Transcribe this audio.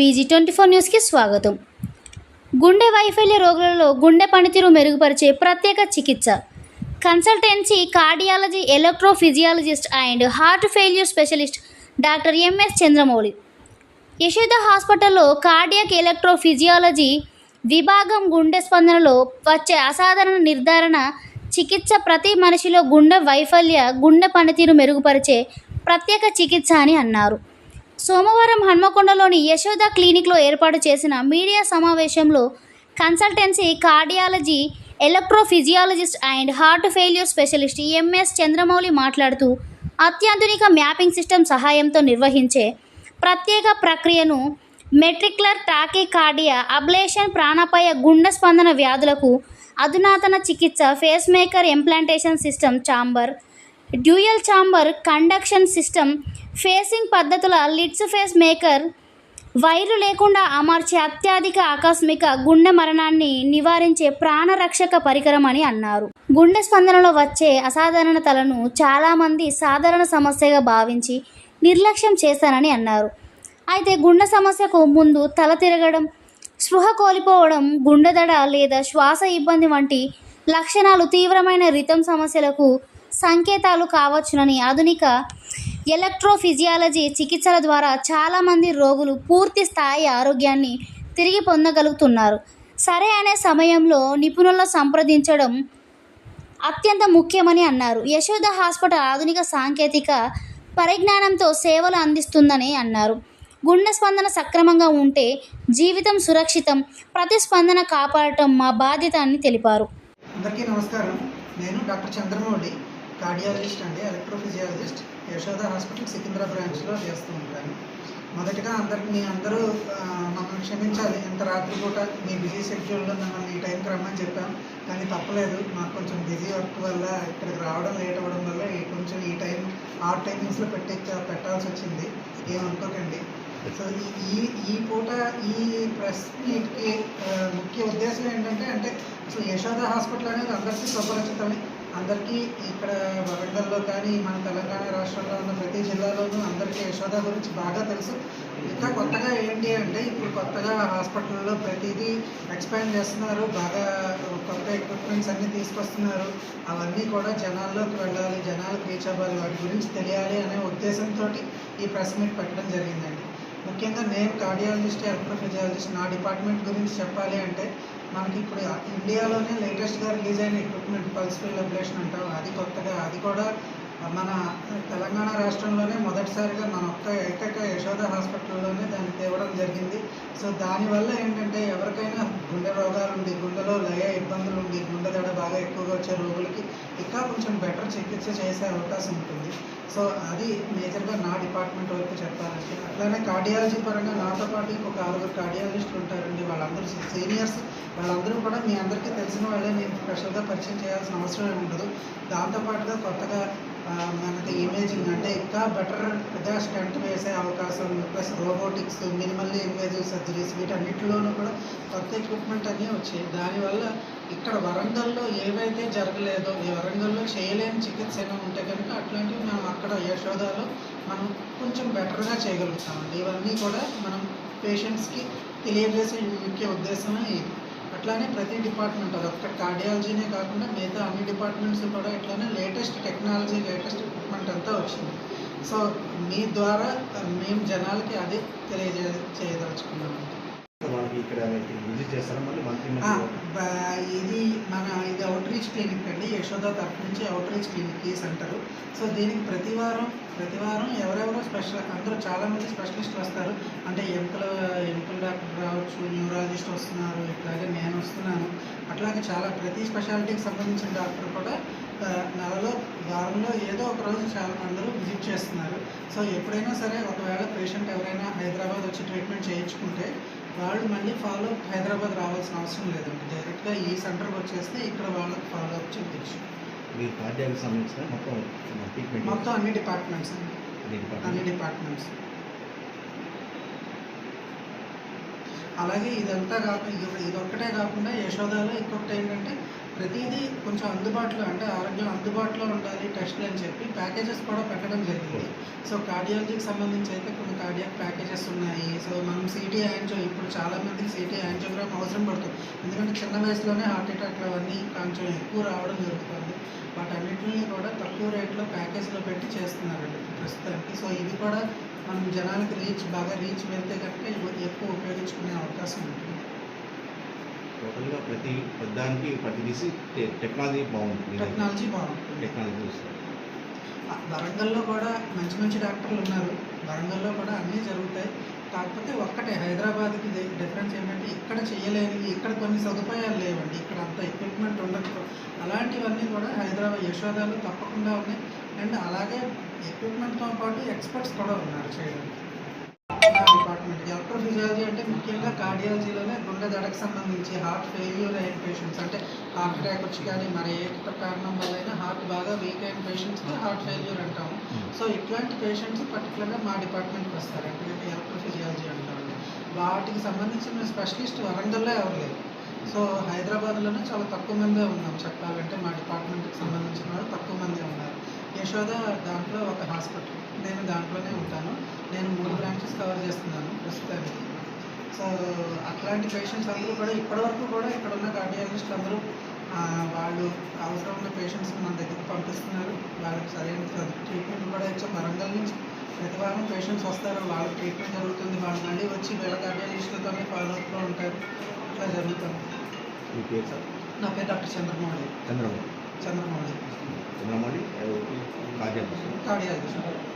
VG24 న్యూస్కి స్వాగతం. గుండె వైఫల్య రోగులలో గుండె పనితీరు మెరుగుపరిచే ప్రత్యేక చికిత్స consultancy cardiology electrophysiologist and heart failure specialist doctor MS Chandramouli Yashoda హాస్పిటల్లో కార్డియాక్ ఎలక్ట్రోఫిజియాలజీ విభాగం గుండె స్పందనలో వచ్చే అసాధారణ నిర్ధారణ చికిత్స ప్రతి మనిషిలో గుండె పనితీరు మెరుగుపరిచే ప్రత్యేక చికిత్స అని అన్నారు. సోమవారం హన్మకొండలోని యశోద క్లినిక్లో ఏర్పాటు చేసిన మీడియా సమావేశంలో consultancy cardiology electrophysiologist and heart failure specialist MS Chandramouli మాట్లాడుతూ అత్యాధునిక మ్యాపింగ్ సిస్టమ్ సహాయంతో నిర్వహించే ప్రత్యేక ప్రక్రియను మెట్రిక్యులర్ టాకీకార్డియా అబ్లేషన్ ప్రాణాపాయ గుండె స్పందన వ్యాధులకు అధునాతన చికిత్స face maker implantation system chamber dual chamber conduction system facing పద్ధతుల లిడ్స్ ఫేస్ మేకర్ వైర్లు లేకుండా అమర్చే అత్యధిక ఆకస్మిక గుండె మరణాన్ని నివారించే ప్రాణరక్షక పరికరం అని అన్నారు. గుండె స్పందనలో వచ్చే అసాధారణతలను చాలామంది సాధారణ సమస్యగా భావించి నిర్లక్ష్యం చేస్తారని అన్నారు. అయితే గుండె సమస్యకు ముందు తల తిరగడం, స్పృహ కోల్పోవడం, గుండె దడ లేదా శ్వాస ఇబ్బంది వంటి లక్షణాలు తీవ్రమైన రిథమ్ సమస్యలకు సంకేతాలు కావచ్చునని ఆధునిక ఎలక్ట్రోఫిజియాలజీ చికిత్సల ద్వారా చాలామంది రోగులు పూర్తి స్థాయి ఆరోగ్యాన్ని తిరిగి పొందగలుగుతున్నారు. సరే అనే సమయంలో నిపుణులను సంప్రదించడం అత్యంత ముఖ్యమని అన్నారు. యశోద హాస్పిటల్ ఆధునిక సాంకేతిక పరిజ్ఞానంతో సేవలు అందిస్తుందని అన్నారు. గుండె స్పందన సక్రమంగా ఉంటే జీవితం సురక్షితం, ప్రతిస్పందన కాపాడటం మా బాధ్యత అని తెలిపారు. అందరికీ నమస్కారం. నేను డాక్టర్ చంద్రమౌళి, కార్డియాలజిస్ట్ అండి, ఎలక్ట్రోఫిజియాలజిస్ట్, యశోద హాస్పిటల్ సికింద్రా బ్రాంచ్లో చేస్తూ ఉంటాను. మొదటగా మీ అందరూ మమ్మల్ని క్షమించాలి. ఇంత రాత్రిపూట మీ బిజీ షెడ్యూల్లో మిమ్మల్ని ఈ టైంకి రమ్మని చెప్పాం, కానీ తప్పలేదు. మాకు కొంచెం బిజీ వర్క్ వల్ల ఇక్కడికి రావడం లేట్ అవ్వడం వల్ల కొంచెం ఈ టైమింగ్స్లో పెట్టాల్సి వచ్చింది. ఏమనుకోకండి. సో ఈ పూట ఈ ప్రెస్ మీట్కి ముఖ్య ఉద్దేశం ఏంటంటే అసలు యశోద హాస్పిటల్ అనేది అందరికీ సుపరిచితమే. అందరికీ ఇక్కడ వరంగల్లో కానీ మన తెలంగాణ రాష్ట్రంలో ఉన్న ప్రతి జిల్లాలోనూ అందరికీ యశోద గురించి బాగా తెలుసు. ఇంకా కొత్తగా ఏంటి అంటే ఇప్పుడు కొత్తగా హాస్పిటల్లో ప్రతిదీ ఎక్స్పాండ్ చేస్తున్నారు. బాగా కొత్త ఎక్విప్మెంట్స్ అన్నీ తీసుకొస్తున్నారు. అవన్నీ కూడా జనాల్లోకి వెళ్ళాలి, జనాలకు రీచ్ అవ్వాలి, వాటి గురించి తెలియాలి అనే ఉద్దేశంతో ఈ ప్రెస్ మీట్ పెట్టడం జరిగిందండి. ముఖ్యంగా నేను కార్డియాలజిస్ట్, ఎలక్ట్రోఫిజియాలజిస్ట్, నా డిపార్ట్మెంట్ గురించి చెప్పాలి అంటే మనకి ఇప్పుడు ఇండియాలోనే లేటెస్ట్గా రిలీజ్ అయిన ఎక్విప్మెంట్ పల్స్ ఫీల్డ్ అబ్లేషన్ అంటాం. అది కూడా మన తెలంగాణ రాష్ట్రంలోనే మొదటిసారిగా మన ఏకైక యశోద హాస్పిటల్లోనే దాన్ని తేవడం జరిగింది. సో దానివల్ల ఏంటంటే ఎవరికైనా గుండె రోగాలు ఉండి, గుండెలో లయ ఇబ్బందులు ఉండి, గుండె దడ బాగా ఎక్కువగా వచ్చే రోగులకి ఇంకా కొంచెం బెటర్ చికిత్స చేసే అవకాశం ఉంటుంది. సో అది మేజర్గా నా డిపార్ట్మెంట్ వరకు చెప్పాలంటే. అట్లానే కార్డియాలజీ పరంగా నాతో పాటు ఇంకొక 6 కార్డియాలజిస్టులు ఉంటారండి. వాళ్ళందరూ సీనియర్స్. వాళ్ళందరూ కూడా మీ అందరికీ తెలిసిన వాళ్ళే, నేను స్పెషల్గా పరిచయం చేయాల్సిన అవసరం ఉండదు. దాంతోపాటుగా కొత్తగా మనకి ఇమేజింగ్ అంటే ఇంకా బెటర్గా స్టంట్ వేసే అవకాశం, plus robotics, minimally invasive surgeries, వీటన్నిటిలోనూ కూడా కొత్త ఎక్విప్మెంట్ అన్నీ వచ్చాయి. దానివల్ల ఇక్కడ వరంగల్లో ఏవైతే జరగలేదో, ఈ వరంగల్లో చేయలేని చికిత్స ఏమైనా ఉంటే కనుక అట్లాంటివి మనం అక్కడ యశోదాలో మనం కొంచెం బెటర్గా చేయగలుగుతామండి. ఇవన్నీ కూడా మనం పేషెంట్స్కి తెలియజేసే ముఖ్య ఉద్దేశమే ఇది. అట్లానే ప్రతి డిపార్ట్మెంట్, అదొక్క కార్డియాలజీనే కాకుండా మిగతా అన్ని డిపార్ట్మెంట్స్ కూడా ఇట్లానే లేటెస్ట్ టెక్నాలజీ, లేటెస్ట్ ఎక్విప్మెంట్ అంతా వచ్చింది. సో మీ ద్వారా మేము జనాలకి అది చేయదలుచుకున్నాము. ఇది అవుట్ రీచ్ క్లినిక్ అండి, యశోద తరఫు నుంచి అవుట్ రీచ్ క్లినిక్ ఈ సెంటరు. సో దీనికి ప్రతి వారం ఎవరెవరో అందరూ చాలామంది స్పెషలిస్ట్ వస్తారు. అంటే ఎముకల డాక్టర్ రావచ్చు, న్యూరాలజిస్ట్ వస్తున్నారు, ఇట్లాగే నేను వస్తున్నాను. అట్లాగే ప్రతి స్పెషాలిటీకి సంబంధించిన డాక్టర్ కూడా వారంలో ఏదో ఒక రోజు చాలా అందరూ విజిట్ చేస్తున్నారు. సో ఎప్పుడైనా సరే ఒకవేళ పేషెంట్ ఎవరైనా హైదరాబాద్ వచ్చి ట్రీట్మెంట్ చేయించుకుంటే వాళ్ళు మళ్ళీ ఫాలో అప్ హైదరాబాద్ రావాల్సిన అవసరం లేదండి. డైరెక్ట్గా ఈ సెంటర్కి వచ్చేస్తే ఇక్కడ వాళ్ళకి ఫాలో అప్ చేయవచ్చు. మీరు కార్డియాకి సంబంధించిన మొత్తం అన్ని డిపార్ట్మెంట్స్ అండి, అన్ని డిపార్ట్మెంట్స్. అలాగే ఇదంతా ఇది ఒక్కటే కాకుండా యశోదాలో ఇంకొకటి ఏంటంటే ప్రతిదీ కొంచెం అందుబాటులో, అంటే ఆరోగ్యం అందుబాటులో ఉండాలి టెస్ట్లు అని చెప్పి ప్యాకేజెస్ కూడా పెట్టడం జరిగింది. సో కార్డియాలజీకి సంబంధించి అయితే కొన్ని కార్డియాక్ ప్యాకేజెస్ ఉన్నాయి. సో మనం సిటీ యాంజియో, ఇప్పుడు చాలామందికి సిటీ యాంజియోగ్రామ్ అవసరం పడుతుంది, ఎందుకంటే చిన్న వయసులోనే హార్ట్ అటాక్లు అవన్నీ కొంచెం ఎక్కువ రావడం జరుగుతుంది. వాటన్నిటిని కూడా తక్కువ రేట్లో ప్యాకేజ్లో పెట్టి చేస్తున్నారండి ప్రస్తుతానికి. సో ఇవి కూడా మనం జనానికి బాగా రీచ్ వెళ్తే కనుక ఇవి ఎక్కువ ఉపయోగించుకునే అవకాశం ఉంటుంది. టోటల్గా ప్రతిదీ టెక్నాలజీ బాగుంటుంది. టెక్నాలజీ బాగుంటుంది. టెక్నాలజీ చూస్తారు. వరంగల్లో కూడా మంచి మంచి డాక్టర్లు ఉన్నారు. వరంగల్లో కూడా అన్నీ జరుగుతాయి. కాకపోతే ఒక్కటే హైదరాబాద్కి డిఫరెన్స్ ఏంటంటే ఇక్కడ చేయలేనివి, ఇక్కడ కొన్ని సదుపాయాలు లేవండి. ఇక్కడ అంత ఎక్విప్మెంట్ ఉండదు. అలాంటివన్నీ కూడా హైదరాబాద్ యశోదాలో తప్పకుండా ఉన్నాయి. అండ్ అలాగే ఎక్విప్మెంట్తో పాటు ఎక్స్పర్ట్స్ కూడా ఉన్నారు చేయడానికి. నా డిపార్ట్మెంట్ ఎలక్ట్రోఫిజియాలజీ అంటే ముఖ్యంగా కార్డియాలజీలోనే గుండె దడకు సంబంధించి హార్ట్ ఫెయిల్యూర్ అయిన పేషెంట్స్, అంటే హార్ట్ అటాక్ వచ్చి కానీ మరి ఏ కారణం వల్ల అయినా హార్ట్ బాగా వీక్ అయిన పేషెంట్స్కి హార్ట్ ఫెయిల్యూర్ అంటాము. సో ఇట్లాంటి పేషెంట్స్ పర్టికులర్గా మా డిపార్ట్మెంట్కి వస్తారు. ఎందుకంటే ఎలక్ట్రోఫిజియాలజీ అంటాము. వాటికి సంబంధించిన స్పెషలిస్ట్ వరంగల్లో ఎవరు లేరు. సో హైదరాబాద్లోనే చాలా తక్కువ మందే ఉన్నాం చెప్పాలంటే. మా డిపార్ట్మెంట్కి సంబంధించిన వాళ్ళు తక్కువ మందే ఉన్నారు. యశోద దాంట్లో ఒక హాస్పిటల్, నేను దాంట్లోనే ఉంటాను. నేను 3 బ్రాంచెస్ కవర్ చేస్తున్నాను ప్రస్తుతానికి. సో అట్లాంటి పేషెంట్స్ అందరూ కూడా ఇప్పటివరకు కూడా ఇక్కడ ఉన్న కార్డియాలజిస్టులు అందరూ వాళ్ళు అవసరం ఉన్న పేషెంట్స్ని మన దగ్గరికి పంపిస్తున్నారు. వాళ్ళకి సరైన ట్రీట్మెంట్ కూడా ఇచ్చాం. వరంగల్ నుంచి ప్రతి వారం పేషెంట్స్ వస్తారు, వాళ్ళకి ట్రీట్మెంట్ జరుగుతుంది. వాళ్ళు మళ్ళీ వచ్చి వీళ్ళ కార్డియాలజిస్టులతోనే ఫాలోఅప్లో ఉంటారు. అట్లా జరుగుతుంది. మీ పేరు సార్? నా పేరు డాక్టర్ చంద్రమౌళి. చంద్రమౌళి కార్డియాలజిస్ట్.